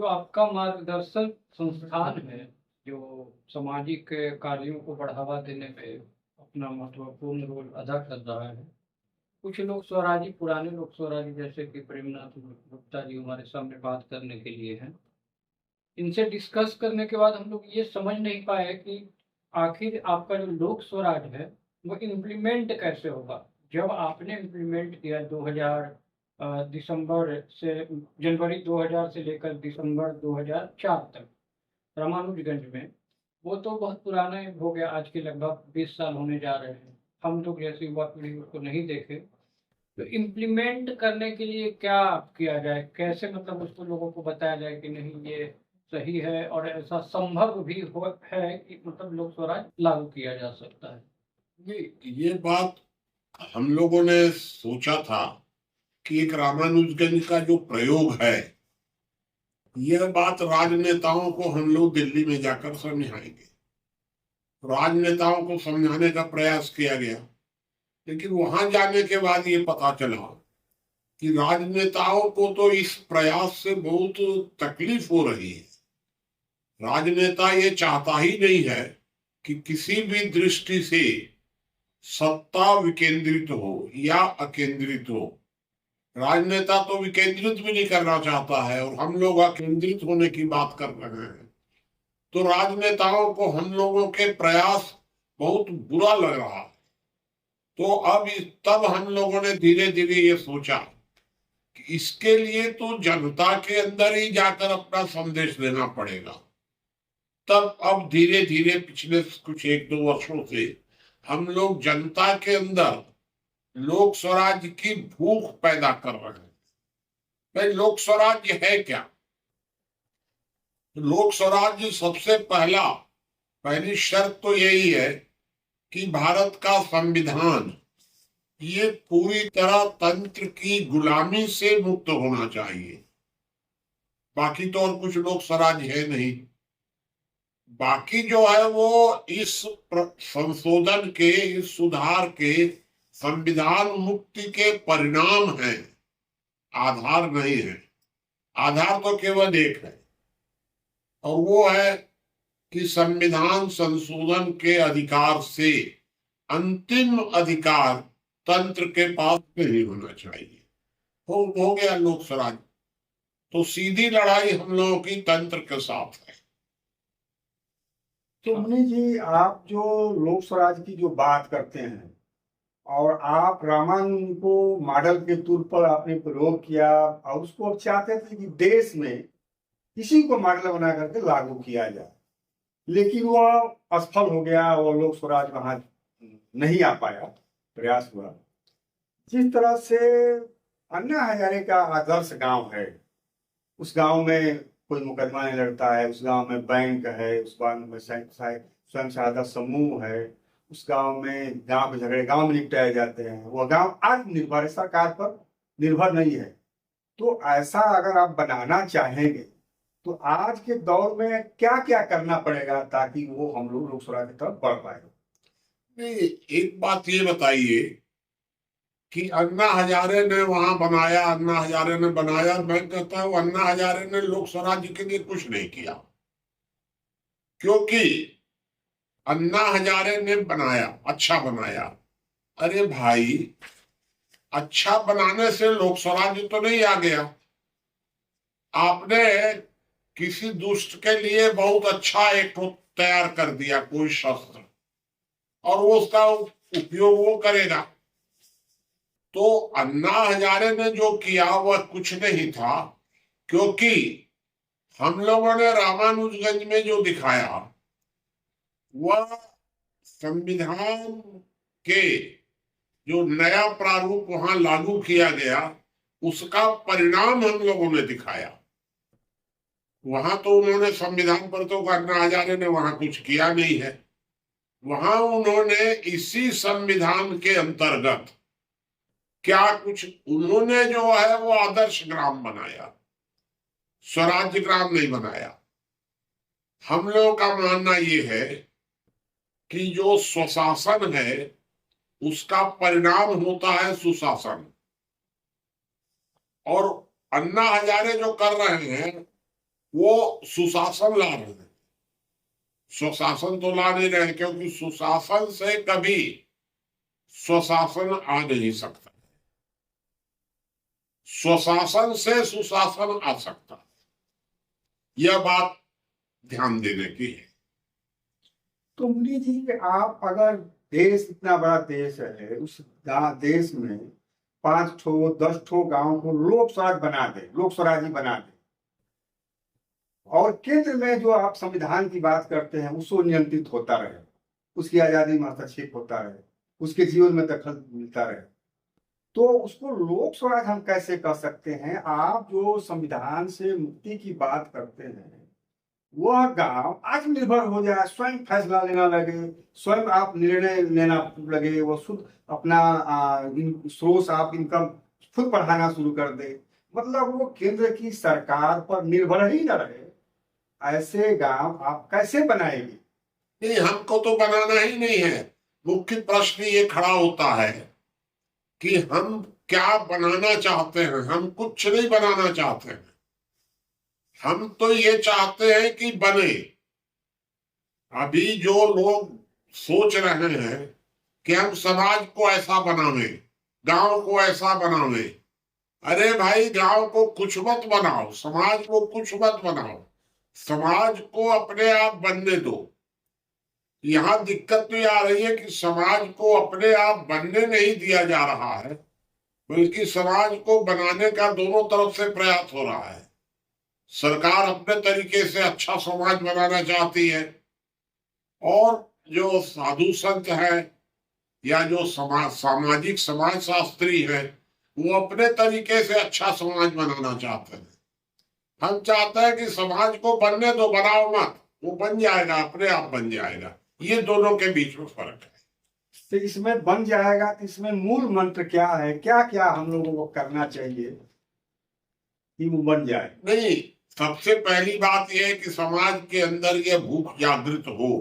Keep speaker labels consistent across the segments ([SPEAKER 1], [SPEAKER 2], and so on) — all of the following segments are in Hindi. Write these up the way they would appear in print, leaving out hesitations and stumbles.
[SPEAKER 1] जो आपका मार्गदर्शन संस्थान है, जो सामाजिक कार्यों को बढ़ावा देने में अपना महत्वपूर्ण रोल अदा कर रहा है। कुछ लोग स्वराजी, पुराने लोग स्वराजी जैसे कि प्रेमनाथ गुप्ता जी हमारे सामने बात करने के लिए हैं। इनसे डिस्कस करने के बाद हम लोग ये समझ नहीं पाए कि आखिर आपका जो लोक स्वराज है, वो इम्प्लीमेंट कैसे होगा? जब आपने इम्प्लीमेंट किया 2000 दिसंबर से जनवरी 2000 से लेकर दिसंबर 2004 तक रामानुजगंज में, वो तो बहुत पुराना हो गया, आज के लगभग 20 साल होने जा रहे हैं। हम लोग जैसी युवा पीढ़ी उसको नहीं देखे। तो इम्प्लीमेंट करने के लिए क्या किया जाए? कैसे मतलब उसको लोगों को बताया जाए कि नहीं ये सही है और ऐसा संभव भी हो है कि मतलब लोक स्वराज लागू किया जा सकता है?
[SPEAKER 2] नहीं, ये बात हम लोगों ने सोचा था कि एक रामानुजगंज का जो प्रयोग है, यह बात राजनेताओं को हम लोग दिल्ली में जाकर समझाएंगे। राजनेताओं को समझाने का प्रयास किया गया, लेकिन वहां जाने के बाद ये पता चला कि राजनेताओं को तो इस प्रयास से बहुत तकलीफ हो रही है। राजनेता ये चाहता ही नहीं है कि किसी भी दृष्टि से सत्ता विकेंद्रित हो या अकेंद्रित हो। राजनेता तो विकेंद्रित भी नहीं करना चाहता है और हम लोग अकेंद्रित होने की बात कर रहे हैं। तो राजनेताओं को हम लोगों के प्रयास बहुत बुरा लग रहा है। तो तब हम लोगों ने धीरे धीरे ये सोचा कि इसके लिए तो जनता के अंदर ही जाकर अपना संदेश देना पड़ेगा। तब अब धीरे धीरे पिछले कुछ 1-2 वर्षों से हम लोग जनता के अंदर लोक स्वराज की भूख पैदा कर रहे हैं। भाई, लोक स्वराज है क्या? लोक स्वराज सबसे पहली शर्त तो यही है कि भारत का संविधान ये पूरी तरह तंत्र की गुलामी से मुक्त होना चाहिए। बाकी तो और कुछ लोक स्वराज है नहीं। बाकी जो है वो इस संशोधन के, इस सुधार के, संविधान मुक्ति के परिणाम है, आधार नहीं है। आधार तो केवल एक है और वो है कि संविधान संशोधन के अधिकार से अंतिम अधिकार तंत्र के पास नहीं होना चाहिए। हो गया लोक स्वराज। तो सीधी लड़ाई हम लोगों की तंत्र के साथ है।
[SPEAKER 3] तो मुनि जी, आप जो लोक स्वराज की जो बात करते हैं और आप रामायण को मॉडल के तौर पर आपने प्रयोग किया और उसको अब चाहते थे कि देश में किसी को मॉडल बना करके लागू किया जाए, लेकिन वह असफल हो गया, वो लोक स्वराज वहां नहीं आ पाया, प्रयास हुआ। जिस तरह से अन्ना हजारे का आदर्श गांव है, उस गांव में कोई मुकदमा नहीं लड़ता है, उस गांव में बैंक है, उस गांव में स्वयं सहायता समूह है, उस गांव में गांव के झगड़े गांव में निपटाए जाते हैं। वह गांव आत्मनिर्भर है, सरकार पर निर्भर नहीं है। तो ऐसा अगर आप बनाना चाहेंगे तो आज के दौर में क्या क्या करना पड़ेगा ताकि वो हम लोग लोक स्वराज की तरफ बढ़ पाए?
[SPEAKER 2] नहीं, एक बात ये बताइए कि अन्ना हजारे ने वहां बनाया, अन्ना हजारे ने बनाया, मैं कहता हूं अन्ना हजारे ने लोक स्वराज के लिए कुछ नहीं किया, क्योंकि अन्ना हजारे ने बनाया, अच्छा बनाया। अरे भाई, अच्छा बनाने से लोक स्वराज तो नहीं आ गया। आपने किसी दुष्ट के लिए बहुत अच्छा एक तैयार कर दिया, कोई शस्त्र, और वो उसका उपयोग वो करेगा। तो अन्ना हजारे ने जो किया वह कुछ नहीं था, क्योंकि हम लोगों ने रामानुजगंज में जो दिखाया वह संविधान के जो नया प्रारूप वहां लागू किया गया, उसका परिणाम हम लोगों ने दिखाया। वहां तो उन्होंने संविधान पर तो अन्ना हजारे ने वहां कुछ किया नहीं है। वहां उन्होंने इसी संविधान के अंतर्गत क्या कुछ उन्होंने जो है वो आदर्श ग्राम बनाया, स्वराज्य ग्राम नहीं बनाया। हम लोगों का मानना ये है कि जो स्वशासन है उसका परिणाम होता है सुशासन। और अन्ना हजारे जो कर रहे हैं वो सुशासन ला रहे हैं। स्वशासन तो ला नहीं रहे, क्योंकि सुशासन से कभी स्वशासन आ नहीं सकता। स्वशासन से सुशासन आ सकता है। यह बात ध्यान देने की है।
[SPEAKER 3] तो मुनि जी, आप अगर देश, इतना बड़ा देश है, उस देश में 5 ठो 10 ठो गांव को लोक स्वराज बना दे, लोक स्वराजी बना दे, और केंद्र में जो आप संविधान की बात करते हैं उसको नियंत्रित होता रहे, उसकी आजादी में हस्तक्षेप होता रहे, उसके जीवन में दखल मिलता रहे, तो उसको लोक स्वराज हम कैसे कर सकते हैं? आप जो संविधान से मुक्ति की बात करते हैं, वह गांव आत्मनिर्भर हो जाए, स्वयं फैसला लेना लगे, स्वयं आप निर्णय लेना लगे, वो खुद अपना सोर्स आप इनकम खुद बढ़ाना शुरू कर दे, मतलब वो केंद्र की सरकार पर निर्भर ही न रहे, ऐसे गांव आप कैसे बनाएंगे?
[SPEAKER 2] नहीं, हमको तो बनाना ही नहीं है। मुख्य प्रश्न ये खड़ा होता है कि हम क्या बनाना चाहते हैं। हम कुछ नहीं बनाना चाहते हैं, हम तो ये चाहते हैं कि बने। अभी जो लोग सोच रहे हैं कि हम समाज को ऐसा बनावे, गांव को ऐसा बनावे, अरे भाई, गांव को कुछ मत बनाओ, समाज को कुछ मत बनाओ, समाज को अपने आप बनने दो। यहां दिक्कत तो आ रही है कि समाज को अपने आप बनने नहीं दिया जा रहा है, बल्कि समाज को बनाने का दोनों तरफ से प्रयास हो रहा है। सरकार अपने तरीके से अच्छा समाज बनाना चाहती है, और जो साधु संत है या जो सामाजिक समाज शास्त्री है, वो अपने तरीके से अच्छा समाज बनाना चाहते हैं। हम चाहते हैं कि समाज को बनने दो, बनाओ मत, वो बन जाएगा, अपने आप बन जाएगा। ये दोनों के बीच में फर्क है।
[SPEAKER 3] तो इसमें बन जाएगा, तो इसमें मूल मंत्र क्या है? क्या क्या हम लोगों को करना चाहिए कि वो बन जाए?
[SPEAKER 2] नहीं, सबसे पहली बात यह है कि समाज के अंदर यह भूख जागृत हो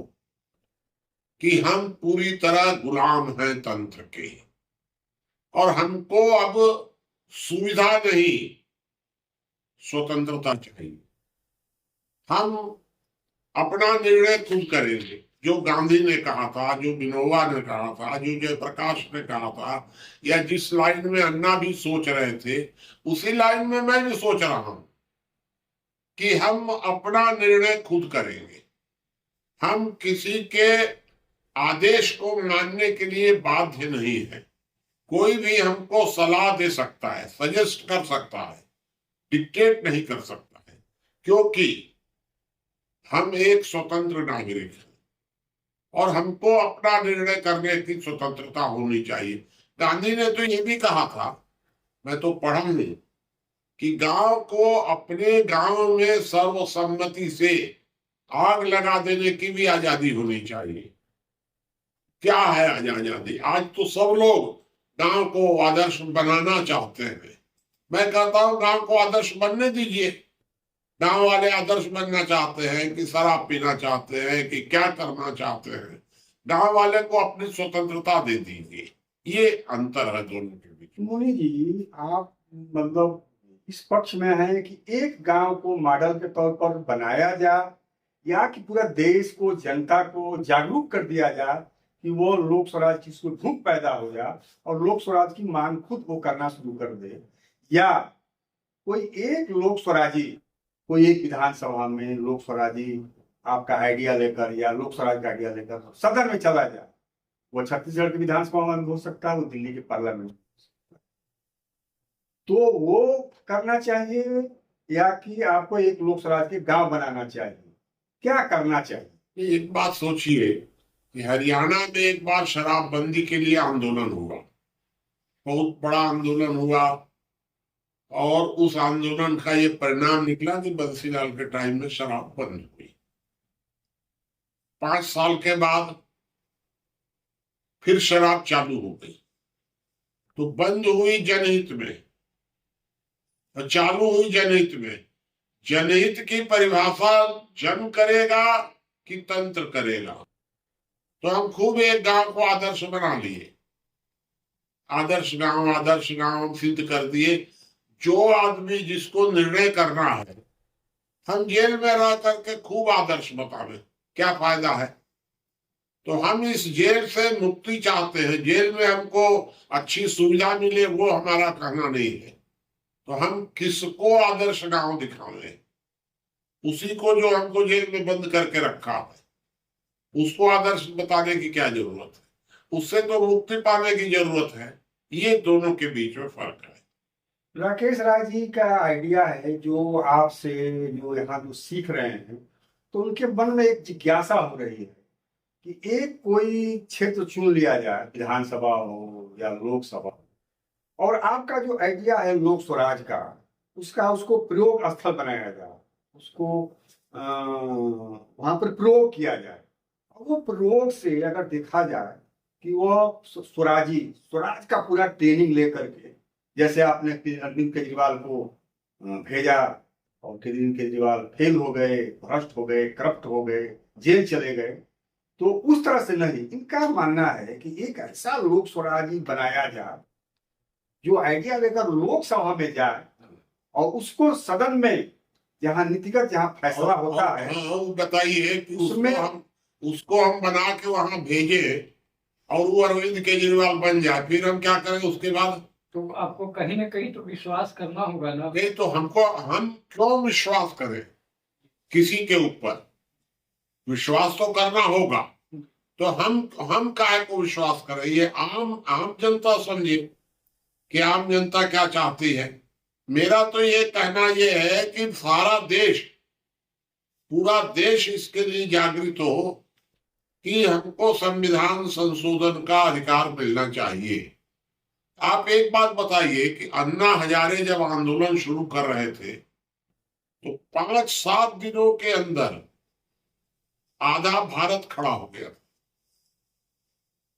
[SPEAKER 2] कि हम पूरी तरह गुलाम हैं तंत्र के, और हमको अब सुविधा नहीं, स्वतंत्रता चाहिए। हम अपना निर्णय खुद करेंगे। जो गांधी ने कहा था, जो विनोबा ने कहा था, जो जयप्रकाश ने कहा था, या जिस लाइन में अन्ना भी सोच रहे थे, उसी लाइन में मैं भी सोच रहा हूं कि हम अपना निर्णय खुद करेंगे। हम किसी के आदेश को मानने के लिए बाध्य नहीं है। कोई भी हमको सलाह दे सकता है, सजेस्ट कर सकता है, डिक्टेट नहीं कर सकता है, क्योंकि हम एक स्वतंत्र नागरिक हैं और हमको अपना निर्णय करने की स्वतंत्रता होनी चाहिए। गांधी ने तो ये भी कहा था, मैं तो पढ़ा नहीं, कि गांव को अपने गांव में सर्वसम्मति से आग लगा देने की भी आजादी होनी चाहिए। क्या है आजादी? आज तो सब लोग गांव को आदर्श बनाना चाहते हैं। मैं कहता हूं, गांव को आदर्श बनने दीजिए। गांव वाले आदर्श बनना चाहते हैं कि शराब पीना चाहते हैं कि क्या करना चाहते हैं, गांव वाले को अपनी स्वतंत्रता दे दीजिए। ये अंतर है दोनों के बीच।
[SPEAKER 3] मुनि जी, आप मतलब इस पक्ष में हैं कि एक गांव को मॉडल के तौर पर बनाया जाए, या कि पूरा देश को, जनता को जागरूक कर दिया जाए कि वो लोक स्वराज की उसको भूख पैदा हो जाए और लोक स्वराज की मांग खुद वो करना शुरू कर दे, या कोई एक लोक स्वराजी, कोई एक विधानसभा में लोक स्वराजी आपका आइडिया लेकर या लोक स्वराज का आइडिया लेकर सदन में चला जाए? वो छत्तीसगढ़ की विधानसभा में हो सकता है, वो दिल्ली के पार्लियामेंट, तो वो करना चाहिए, या कि आपको एक लोक स्वराज के गांव बनाना चाहिए? क्या करना चाहिए?
[SPEAKER 2] एक बात सोचिए कि हरियाणा में एक बार शराबबंदी के लिए आंदोलन हुआ, बहुत बड़ा आंदोलन हुआ, और उस आंदोलन का ये परिणाम निकला कि बंसीलाल के टाइम में शराब बंद हुई। 5 साल के बाद फिर शराब चालू हो गई। तो बंद हुई जनहित में और चालू हुई जनहित में। जनहित की परिभाषा जन करेगा कि तंत्र करेगा? तो हम खूब एक गांव को आदर्श बना लिए, आदर्श गांव सिद्ध कर दिए। जो आदमी जिसको निर्णय करना है हम जेल में रह करके खूब आदर्श बतावे, क्या फायदा है? तो हम इस जेल से मुक्ति चाहते हैं, जेल में हमको अच्छी सुविधा मिले वो हमारा कहना नहीं है। तो हम किसको आदर्श गांव दिखावे? उसी को जो हमको जेल में बंद करके रखा है, उसको आदर्श बताने की क्या जरूरत है? उससे तो मुक्ति पाने की जरूरत है। ये दोनों के बीच में फर्क है।
[SPEAKER 3] राकेश राय जी का आइडिया है जो आपसे जो यहाँ जो सीख रहे हैं, तो उनके मन में एक जिज्ञासा हो रही है कि एक कोई क्षेत्र चुन लिया जाए, विधानसभा हो या लोकसभा हो, और आपका जो आइडिया है लोक स्वराज का, उसका उसको प्रयोग स्थल बनाया जाए, उसको वहां पर प्रयोग किया जाए। और वो प्रयोग से अगर देखा जाए कि वो स्वराज का पूरा ट्रेनिंग लेकर के, जैसे आपने अरविंद केजरीवाल को भेजा और केजरीवाल फेल हो गए, भ्रष्ट हो गए, करप्ट हो गए, जेल चले गए, तो उस तरह से नहीं। इनका मानना है कि एक ऐसा लोक स्वराज बनाया जाए जो आइडिया लेकर लोकसभा में जाए और उसको सदन में जहां नीतिगत जहां फैसला होता है,
[SPEAKER 2] बताइए कि
[SPEAKER 3] उसमें
[SPEAKER 2] उसको हम बना के वहां भेजे और वो अरविंद केजरीवाल बन जाए, फिर हम क्या करें उसके बाद?
[SPEAKER 1] तो आपको कहीं ना कहीं तो विश्वास करना होगा ना।
[SPEAKER 2] नहीं तो हम क्यों विश्वास करें किसी के ऊपर? विश्वास तो करना होगा। तो हम काहे को विश्वास करें? ये आम जनता समझे कि आम जनता क्या चाहती है। मेरा तो ये कहना ये है कि सारा देश, पूरा देश इसके लिए जागृत हो कि हमको संविधान संशोधन का अधिकार मिलना चाहिए। आप एक बात बताइए कि अन्ना हजारे जब आंदोलन शुरू कर रहे थे तो 5-7 दिनों के अंदर आधा भारत खड़ा हो गया।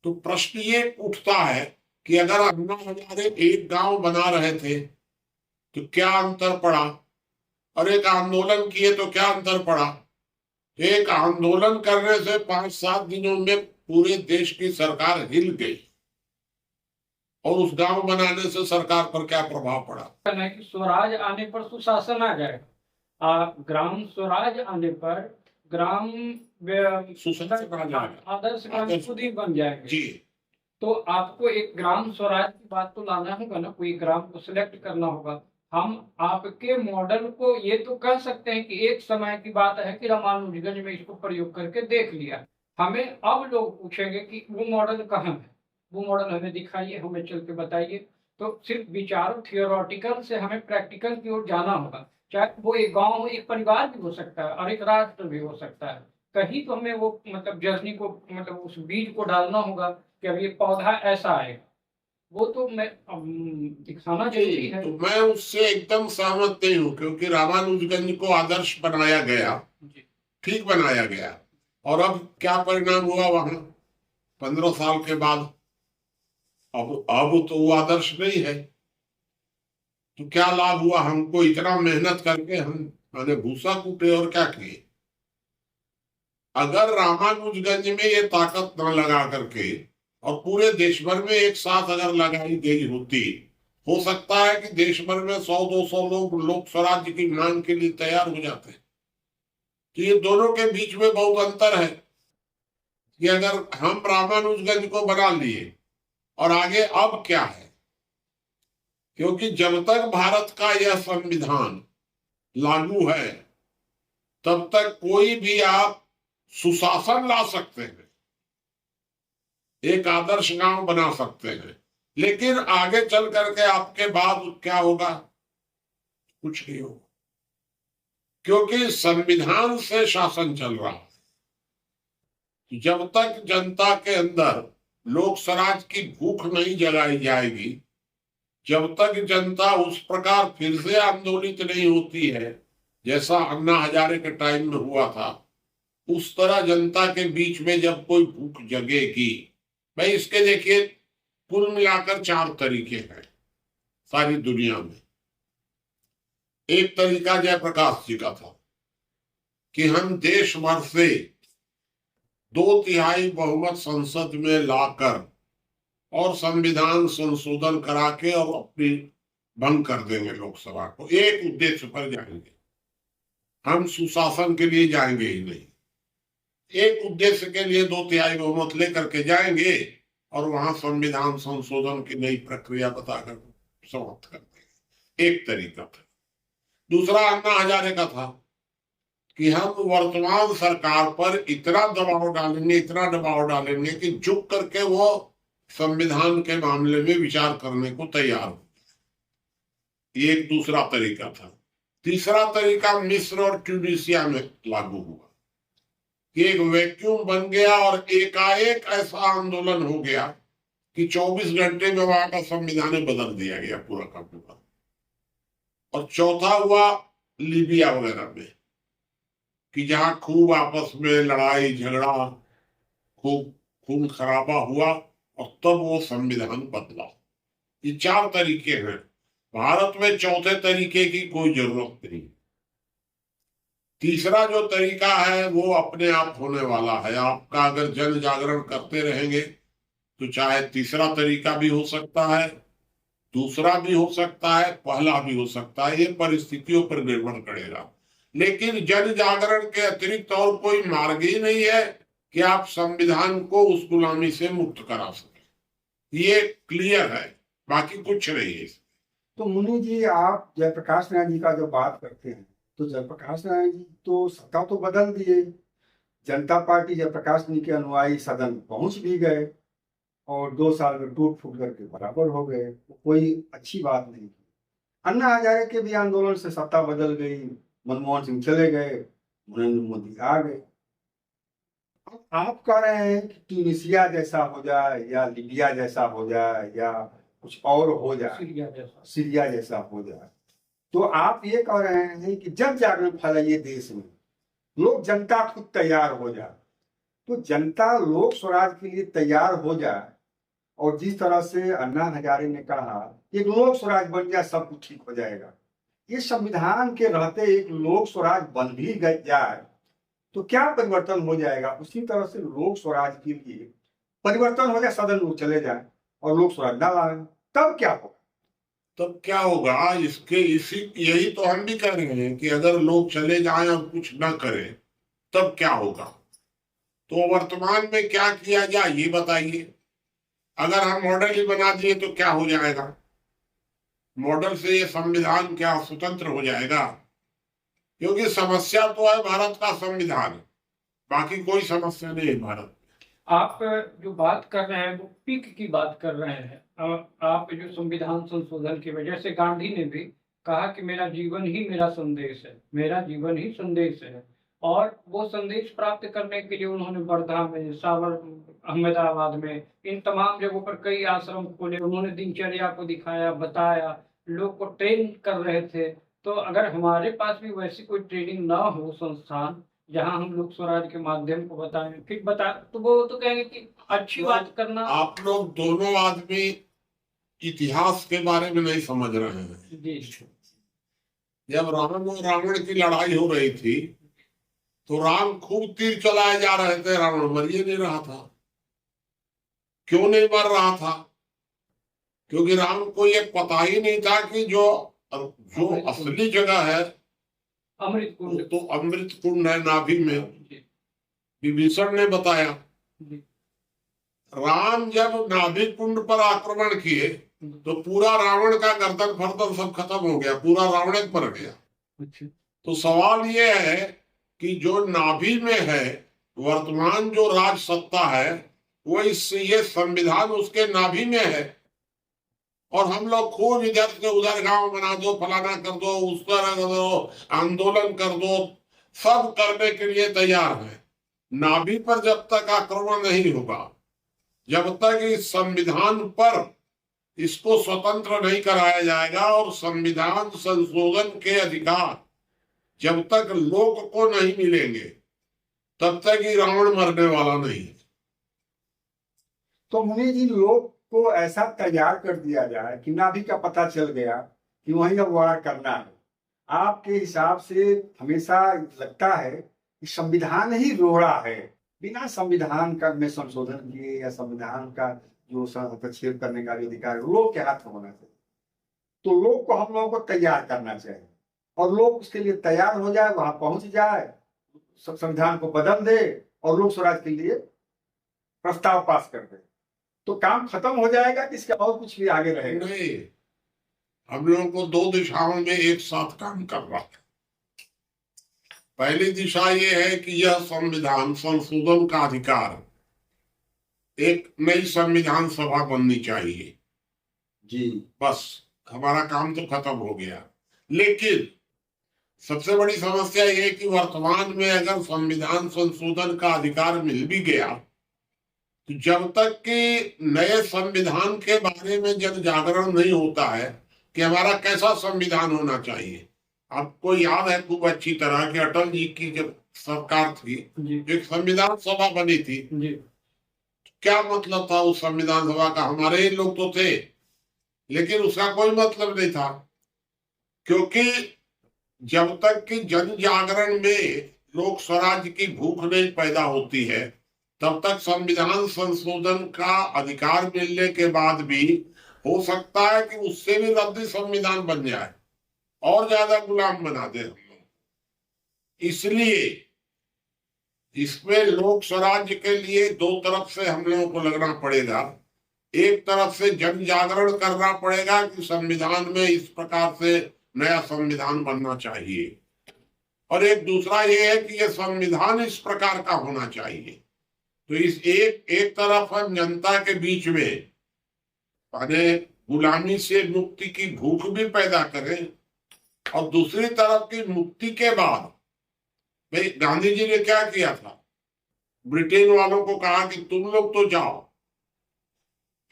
[SPEAKER 2] तो प्रश्न ये उठता है कि अगर अन्ना हजारे एक गांव बना रहे थे तो क्या अंतर पड़ा, और एक आंदोलन किए तो क्या अंतर पड़ा? एक आंदोलन करने से 5-7 दिनों में पूरे देश की सरकार हिल गई, और उस गांव बनाने से सरकार पर क्या प्रभाव पड़ा?
[SPEAKER 1] कहना है कि स्वराज आने पर सुशासन आ जाएगा, ग्राम स्वराज आने पर ग्राम आदर्श ग्राम खुद ही बन जाएंगे
[SPEAKER 2] जी।
[SPEAKER 1] तो आपको एक ग्राम स्वराज की बात तो लाना होगा ना, कोई ग्राम को सिलेक्ट करना होगा। हम आपके मॉडल को ये तो कह सकते हैं कि एक समय की बात है कि रामानुजगंज में इसको प्रयोग करके देख लिया। हमें अब लोग पूछेंगे कि वो मॉडल कहाँ है, वो मॉडल हमें दिखाइए, हमें चल के बताइए। तो सिर्फ विचारों थियोरटिकल से हमें प्रैक्टिकल की ओर जाना होगा। चाहे वो एक गांव हो, एक परिवार भी हो सकता है और एक राष्ट्र भी हो सकता है। कहीं तो हमें वो मतलब जर्नी को, मतलब उस बीज को डालना होगा कि अब ये पौधा ऐसा आएगा। वो तो मैं दिखाना जरूरी है।
[SPEAKER 2] तो मैं उससे एकदम सहमत नहीं हूँ, क्योंकि रामानुजगंज को आदर्श बनाया गया, ठीक बनाया गया, और अब क्या परिणाम हुआ वहां 15 साल के बाद? अब तो वो आदर्श नहीं है। तो क्या लाभ हुआ? हमको इतना मेहनत करके हमने भूसा कूटे और क्या किए? अगर रामानुजगंज में ये ताकत न लगा करके और पूरे देश भर में एक साथ अगर लगाई गई होती, हो सकता है कि देश भर में 100-200 लोग लोक स्वराज्य की मांग के लिए तैयार हो जाते। तो ये दोनों के बीच में बहुत अंतर है कि अगर हम रामानुजगंज को बना लिए और आगे अब क्या है, क्योंकि जब तक भारत का यह संविधान लागू है तब तक कोई भी आप सुशासन ला सकते हैं, एक आदर्श गांव बना सकते हैं, लेकिन आगे चल करके आपके बाद क्या होगा? कुछ नहीं होगा, क्योंकि संविधान से शासन चल रहा है। जब तक जनता के अंदर लोक स्वराज की भूख नहीं जगाई जाएगी, जब तक जनता उस प्रकार फिर से आंदोलित नहीं होती है जैसा अन्ना हजारे के टाइम में हुआ था, उस तरह जनता के बीच में जब कोई भूख जगेगी। भाई इसके देखिए, कुल मिलाकर 4 तरीके हैं सारी दुनिया में। एक तरीका जयप्रकाश जी का था कि हम देश भर से 2/3 बहुमत संसद में लाकर और संविधान संशोधन करा के और अपनी भंग कर देंगे लोकसभा को, एक उद्देश्य पर जाएंगे। हम सुशासन के लिए जाएंगे ही नहीं। एक उद्देश्य के लिए 2/3 बहुमत लेकर के जाएंगे और वहां संविधान संशोधन की नई प्रक्रिया बताकर समाप्त कर देंगे। एक तरीका था। दूसरा अन्ना हजारे का था कि हम वर्तमान सरकार पर इतना दबाव डालेंगे कि झुक करके वो संविधान के मामले में विचार करने को तैयार हो। ये एक दूसरा तरीका था। तीसरा तरीका मिस्र और ट्यूनिसिया में लागू हुआ कि एक वैक्यूम बन गया और एकाएक ऐसा आंदोलन हो गया कि 24 घंटे में वहां का संविधान बदल दिया गया पूरा का पूरा। और चौथा हुआ लीबिया वगैरह में कि जहां खूब आपस में लड़ाई झगड़ा, खूब खून खराबा हुआ और तब वो संविधान बदला। ये 4 तरीके हैं। भारत में चौथे तरीके की कोई जरूरत नहीं। तीसरा जो तरीका है वो अपने आप होने वाला है। आपका अगर जन जागरण करते रहेंगे तो चाहे तीसरा तरीका भी हो सकता है, दूसरा भी हो सकता है, पहला भी हो सकता है। ये परिस्थितियों पर निर्भर करेगा। लेकिन जन जागरण के अतिरिक्त और कोई मार्ग ही नहीं है कि आप संविधान को उस गुलामी से मुक्त करा सके। ये क्लियर है, बाकी कुछ नहीं है।
[SPEAKER 3] तो मुनि जी, आप जयप्रकाश नारायण जी का जब बात करते हैं तो जयप्रकाश नारायण जी तो सत्ता तो बदल दिए, जनता पार्टी जयप्रकाश जी के अनुयायी सदन पहुंच भी गए और 2 साल में टूट फूट करके बराबर हो गए। तो कोई अच्छी बात नहीं थी। अन्ना हजारे के भी आंदोलन से सत्ता बदल गई, मनमोहन सिंह चले गए, नरेंद्र मोदी आ गए। अब आप कह रहे हैं कि ट्यूनिसिया जैसा हो जाए या लीबिया जैसा हो जाए या कुछ और हो जाए, सीरिया जैसा हो जाए। तो आप ये कह रहे हैं कि जब जागरण फैलाइए देश में, लोग जनता खुद तैयार हो जाए। तो जनता लोक स्वराज के लिए तैयार हो जाए और जिस तरह से अन्ना हजारे ने कहा एक लोक स्वराज बन जाए सब कुछ ठीक हो जाएगा। ये संविधान के रहते एक लोक स्वराज बन भी जाए तो क्या परिवर्तन हो जाएगा? उसी तरह से लोक स्वराज के लिए परिवर्तन हो जाए, सदन लोग चले जाए और लोक स्वराज ना लाए, तब क्या होगा?
[SPEAKER 2] तब क्या होगा? यही तो हम भी कह रहे हैं कि अगर लोग चले जाएं और कुछ ना करें तब क्या होगा। तो वर्तमान में क्या किया जाए ये बताइए। अगर हम मॉडल ही बना दिए तो क्या हो जाएगा? मॉडल से ये संविधान क्या स्वतंत्र हो जाएगा? क्योंकि समस्या तो है भारत का संविधान, बाकी कोई समस्या नहीं है भारत।
[SPEAKER 1] आप जो बात कर रहे हैं वो पीक की बात कर रहे हैं। आप जो संविधान संशोधन की वजह से गांधी ने भी कहा कि मेरा जीवन ही मेरा संदेश है, मेरा जीवन ही संदेश है। और वो संदेश प्राप्त करने के लिए उन्होंने वर्धा में, अहमदाबाद में, इन तमाम जगहों पर कई आश्रम खोले। उन्होंने दिनचर्या को दिखाया, बताया, लोग को ट्रेन कर रहे थे। तो अगर हमारे पास भी वैसी कोई ट्रेनिंग ना हो, संस्थान जहां हम लोग स्वराज के माध्यम को बताएं, फिर बता तो वो तो कहेंगे कि अच्छी बात करना।
[SPEAKER 2] आप लोग दोनों आदमी इतिहास के बारे में नहीं समझ रहे हैं
[SPEAKER 1] जी।
[SPEAKER 2] जब राम और रावण की लड़ाई हो रही थी तो राम खूब तीर चलाए जा रहे थे, रावण मर ही नहीं रहा था। क्यों नहीं मर रहा था? क्योंकि राम को ये पता ही नहीं था कि जो असली जगह है
[SPEAKER 1] अमृत कुंड,
[SPEAKER 2] तो अमृत कुंड है नाभि में। विभीषण ने बताया। राम जब नाभि कुंड पर आक्रमण किए तो पूरा रावण का गर्दन फर्दन सब खत्म हो गया, पूरा रावण मर गया। तो सवाल ये है कि जो नाभि में है, वर्तमान जो राज सत्ता है वो ये संविधान उसके नाभि में है। और हम लोग खूब इधर से उधर गांव बना दो, फलाना कर दो, उस तरह कर दो, आंदोलन कर दो, सब करने के लिए तैयार है। नाभि पर जब तक आक्रमण नहीं होगा, जब तक इस संविधान पर इसको स्वतंत्र नहीं कराया जाएगा और संविधान संशोधन के अधिकार जब तक लोक को नहीं मिलेंगे तब तक ही रावण मरने वाला नहीं।
[SPEAKER 3] तो मुनि जी, लोग को ऐसा तैयार कर दिया जाए कि नाभि का पता चल गया कि वहीं अब वार करना है। आपके हिसाब से हमेशा लगता है कि संविधान ही रोड़ा है, बिना संविधान का में संशोधन किए या संविधान का जो हस्तक्षेप करने का अधिकार लोग के हाथ में होना चाहिए। तो लोग को हम लोगों को तैयार करना चाहिए और लोग उसके लिए तैयार हो जाए, वहां पहुंच जाए, संविधान को बदल दे और लोक स्वराज के लिए प्रस्ताव पास कर दे, तो काम खत्म हो जाएगा कि इसके और कुछ भी आगे रहेगा?
[SPEAKER 2] नहीं, हम लोगों को दो दिशाओं में एक साथ काम करना है। पहली दिशा ये है कि यह संविधान संशोधन का अधिकार एक नई संविधान सभा बननी चाहिए
[SPEAKER 3] जी,
[SPEAKER 2] बस हमारा काम तो खत्म हो गया। लेकिन सबसे बड़ी समस्या ये है कि वर्तमान में अगर संविधान संशोधन का अधिकार मिल भी गया तो जब तक कि नए संविधान के बारे में जन जागरण नहीं होता है कि हमारा कैसा संविधान होना चाहिए। आपको याद है खूब अच्छी तरह कि अटल जी की जब सरकार थी, एक संविधान सभा बनी थी, क्या मतलब था उस संविधान सभा का? हमारे ही लोग तो थे, लेकिन उसका कोई मतलब नहीं था, क्योंकि जब तक कि जन जागरण में लोक स्वराज की भूख नहीं पैदा होती है तब तक संविधान संशोधन का अधिकार मिलने के बाद भी हो सकता है कि उससे भी रद्दी संविधान बन जाए और ज्यादा गुलाम बना दे हम लोग। इसलिए इसमें लोक स्वराज के लिए दो तरफ से हम लोगों को लगना पड़ेगा। एक तरफ से जन जागरण करना पड़ेगा कि संविधान में इस प्रकार से नया संविधान बनना चाहिए, और एक दूसरा ये है कि यह संविधान इस प्रकार का होना चाहिए। तो इस एक तरफ हम जनता के बीच में माने गुलामी से मुक्ति की भूख भी पैदा करें, और दूसरी तरफ की मुक्ति के बाद भाई गांधी जी ने क्या किया था, ब्रिटेन वालों को कहा कि तुम लोग तो जाओ,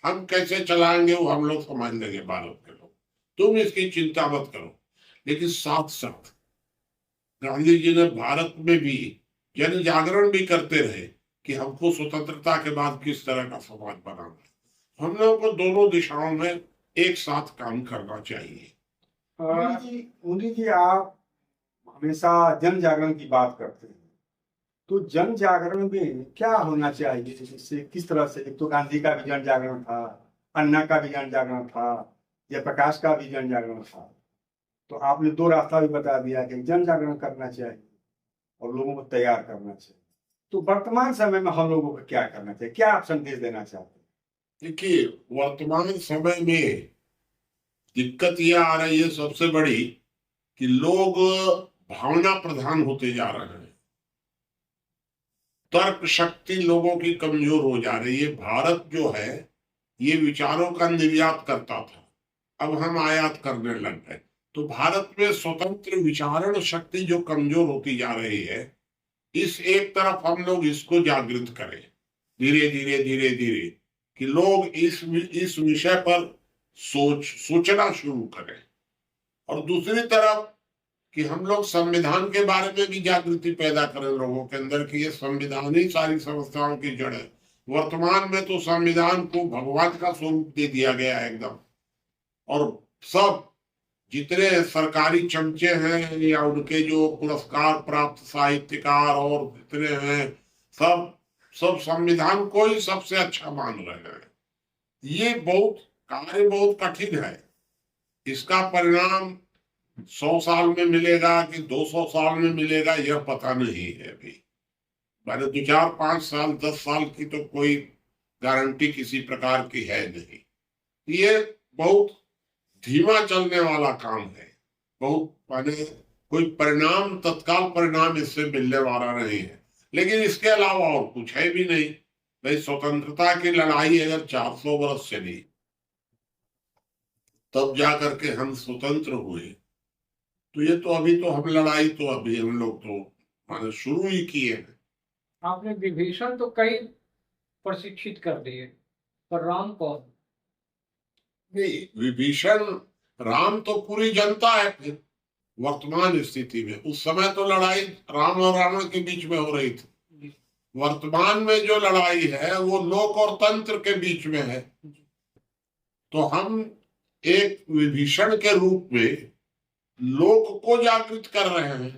[SPEAKER 2] हम कैसे चलाएंगे वो हम लोग समझ लेंगे, भारत के लोग, तुम इसकी चिंता मत करो। लेकिन साथ साथ गांधी जी ने भारत में भी जन जागरण भी करते रहे कि हमको स्वतंत्रता के बाद किस तरह का समाज बनाना है। हम लोगों को दोनों दिशाओं में एक साथ काम करना चाहिए।
[SPEAKER 3] मुनि जी, आप हमेशा जन जागरण की बात करते हैं, तो जन जागरण में क्या होना चाहिए? जैसे किस तरह से, एक तो गांधी का भी जन जागरण था, अन्ना का भी जन जागरण था, जयप्रकाश का भी जन जागरण था, तो आपने दो रास्ता भी बता दिया कि जन जागरण करना चाहिए और लोगों को तैयार करना चाहिए। तो वर्तमान समय में हम लोगों को क्या करना चाहिए, क्या आप संदेश देना चाहते हैं?
[SPEAKER 2] देखिए, वर्तमान समय में दिक्कत यह आ रही है सबसे बड़ी कि लोग भावना प्रधान होते जा रहे हैं, तर्क शक्ति लोगों की कमजोर हो जा रही है। भारत जो है ये विचारों का निर्यात करता था, अब हम आयात करने लग गए, तो भारत में स्वतंत्र विचारण शक्ति जो कमजोर होती जा रही है, इस एक तरफ हम लोग इसको जागृत करें धीरे धीरे धीरे धीरे कि लोग इस विषय पर सोचना शुरू करें, और दूसरी तरफ कि हम लोग संविधान के बारे में भी जागृति पैदा करें लोगों के अंदर कि ये संविधान ही सारी समस्याओं की जड़ है। वर्तमान में तो संविधान को भगवान का स्वरूप दे दिया गया है एकदम, और सब जितने सरकारी चमचे हैं या उनके जो पुरस्कार प्राप्त साहित्यकार और जितने हैं सब संविधान को ही सबसे अच्छा मान रहे हैं। ये कार्य बहुत कठिन है। इसका परिणाम 100 साल में मिलेगा कि 200 साल में मिलेगा यह पता नहीं है अभी। मैंने 2, 4, 5 साल 10 साल की तो कोई गारंटी किसी प्रकार की है नहीं। ये बहुत धीमा चलने वाला काम है, बहुत माने कोई परिणाम तत्काल परिणाम इससे मिलने वाला नहीं है। लेकिन इसके अलावा और कुछ है भी नहीं। भाई स्वतंत्रता की लड़ाई अगर 400 वर्ष चली तब जाकर के हम स्वतंत्र हुए, तो ये तो अभी तो हम लड़ाई तो अभी हम लोग तो माने शुरू ही किए हैं।
[SPEAKER 1] आपने विभीषण तो कई प्रशिक्षित कर दिए, पर राम कौन?
[SPEAKER 2] नहीं, विभीषण राम तो पूरी जनता है। फिर वर्तमान स्थिति में उस समय तो लड़ाई राम और रावण के बीच में हो रही थी। वर्तमान में जो लड़ाई है वो लोक और तंत्र के बीच में है। तो हम एक विभीषण के रूप में लोक को जागृत कर रहे हैं,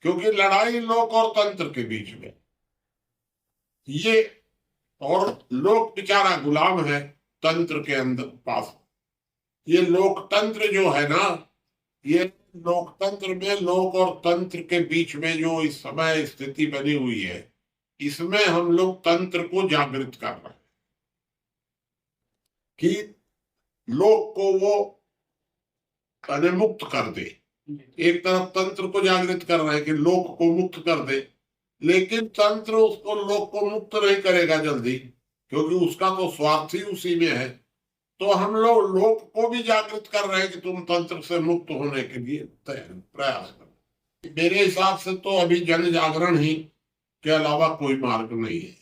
[SPEAKER 2] क्योंकि लड़ाई लोक और तंत्र के बीच में ये, और लोक बेचारा गुलाम है तंत्र के अंदर पास। ये लोकतंत्र जो है ना, ये लोकतंत्र में लोक और तंत्र के बीच में जो इस समय स्थिति बनी हुई है, इसमें हम लोग तंत्र को जागृत कर रहे हैं कि लोक को वो मुक्त कर दे। एक तरफ तंत्र को जागृत कर रहे हैं कि लोक को मुक्त कर दे, लेकिन तंत्र उसको लोक को मुक्त नहीं करेगा जल्दी, क्योंकि उसका तो स्वार्थ ही उसी में है। तो हम लोग लोक को भी जागृत कर रहे हैं कि तुम तंत्र से मुक्त होने के लिए प्रयास करो। मेरे हिसाब से तो अभी जन जागरण ही के अलावा कोई मार्ग नहीं है।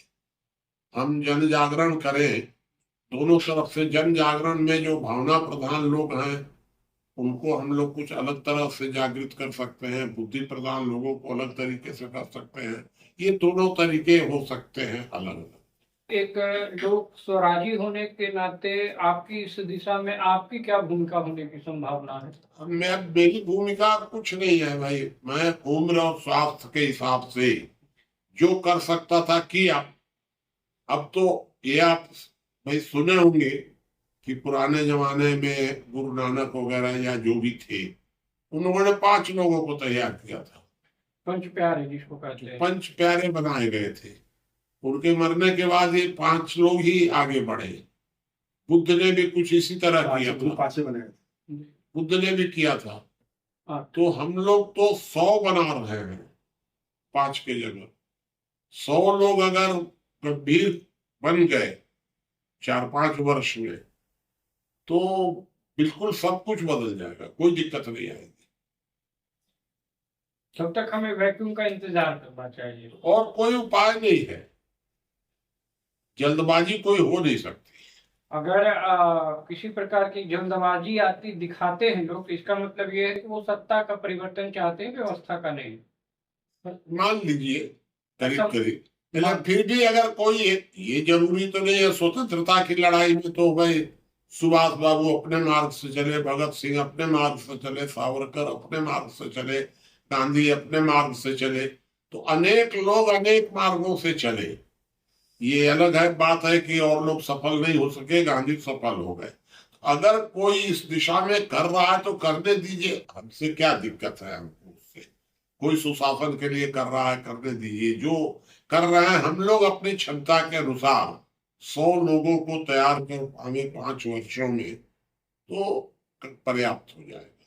[SPEAKER 2] हम जन जागरण करें, दोनों तरफ से जन जागरण में जो भावना प्रधान लोग हैं उनको हम लोग कुछ अलग तरह से जागृत कर सकते हैं, बुद्धि प्रधान लोगों को अलग तरीके से कर सकते हैं। ये दोनों तरीके हो सकते हैं अलग अलग।
[SPEAKER 1] एक लोक स्वराजी होने के नाते आपकी इस दिशा में आपकी क्या भूमिका होने की संभावना है?
[SPEAKER 2] मेरी भूमिका कुछ नहीं है भाई, मैं उम्र और स्वास्थ्य के हिसाब से जो कर सकता था किया। अब तो ये आप भाई सुने होंगे कि पुराने जमाने में गुरु नानक वगैरह या जो भी थे, उन्होंने 5 लोगों को तैयार किया था।
[SPEAKER 1] पंच प्यारे जिसको कहते हैं,
[SPEAKER 2] पंच प्यारे बनाए गए थे। उनके मरने के बाद ये 5 लोग ही आगे बढ़े। बुद्ध ने भी कुछ इसी तरह किया था,
[SPEAKER 3] 5 बनाए थे।
[SPEAKER 2] बुद्ध ने भी किया था।
[SPEAKER 1] हाँ।
[SPEAKER 2] तो हम लोग तो 100 बना रहे हैं 5 के जगह। 100 लोग अगर गंभीर बन गए 4-5 वर्ष में, तो बिल्कुल सब कुछ बदल जाएगा, कोई दिक्कत नहीं आएगी।
[SPEAKER 1] तब तक हमें वैक्यूम का इंतजार करना चाहिए
[SPEAKER 2] और कोई उपाय नहीं है, जल्दबाजी कोई हो नहीं सकती।
[SPEAKER 1] अगर किसी प्रकार की जल्दबाजी आती दिखाते हैं लोग, इसका मतलब ये है कि वो सत्ता का परिवर्तन चाहते हैं, व्यवस्था का नहीं।
[SPEAKER 2] मान लीजिए करीब करीब, लेकिन फिर भी अगर कोई ये जरूरी तो नहीं है स्वतंत्रता की लड़ाई में तो भाई सुभाष बाबू अपने मार्ग से चले, भगत सिंह अपने मार्ग से चले, सावरकर अपने मार्ग से चले, गांधी अपने मार्ग से चले, तो अनेक लोग अनेक मार्गों से चले। ये अलग है बात है कि और लोग सफल नहीं हो सके, गांधी सफल हो गए। अगर कोई इस दिशा में कर रहा है तो करने दीजिए, हमसे क्या दिक्कत है। हमको उससे कोई सुशासन के लिए कर रहा है, करने दीजिए। जो कर रहे हैं हम लोग अपनी क्षमता के अनुसार 100 लोगों को तैयार कर हमें 5 वर्षों में तो पर्याप्त हो जाएगा।